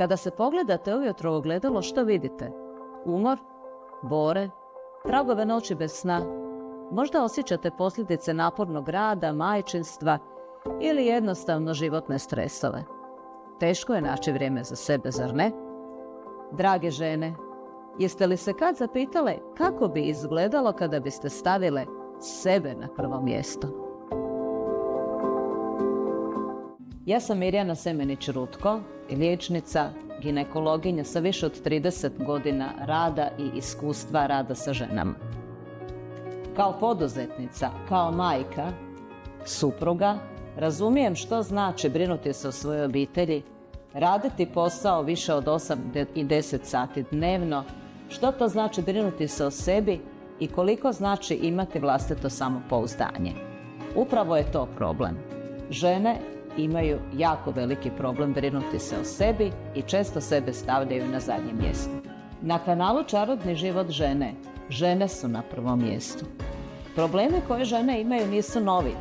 Kada se pogledate ujutro u ogledalo, što vidite? Umor, bore, tragove noći bez sna. Možda osjećate posljedice napornog rada, majčinstva ili jednostavno životne stresove. Teško je naći vrijeme za sebe, zar ne? Drage žene, jeste li se kad zapitale kako bi izgledalo kada biste stavile sebe na prvo mjesto? Ja sam Mirjana Semenić-Rutko, liječnica, ginekologinja sa više od 30 godina rada i iskustva rada sa ženama. Kao poduzetnica, kao majka, supruga, razumijem što znači brinuti se o svojoj obitelji, raditi posao više od 8 i 10 sati dnevno, što to znači brinuti se o sebi i koliko znači imati vlastito samopouzdanje. Upravo je to problem. Žene imaju jako veliki problem brinuti se o sebi i često sebe stavljaju na zadnje mjesto. Na kanalu Čarobni život žene, žene su na prvom mjestu. Problemi koje žene imaju nisu novi,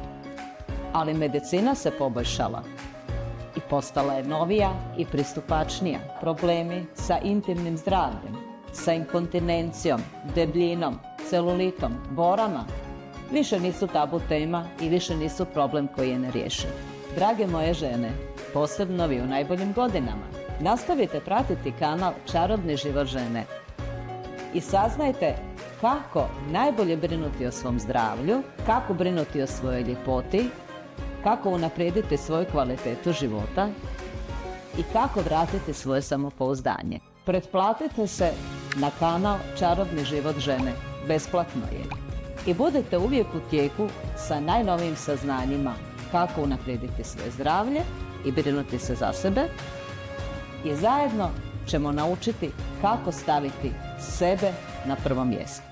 ali medicina se poboljšala i postala je novija i pristupačnija. Problemi sa intimnim zdravljem, sa inkontinencijom, debljinom, celulitom, borama više nisu tabu tema i više nisu problem koji je nerješiv. Drage moje žene, posebno vi u najboljim godinama, nastavite pratiti kanal Čarobni život žene i saznajte kako najbolje brinuti o svom zdravlju, kako brinuti o svojoj ljepoti, kako unaprijediti svoju kvalitetu života i kako vratiti svoje samopouzdanje. Pretplatite se na kanal Čarobni život žene, besplatno je. I budete uvijek u tijeku sa najnovijim saznanjima kako unaprijediti svoje zdravlje i brinuti se za sebe. I zajedno ćemo naučiti kako staviti sebe na prvo mjesto.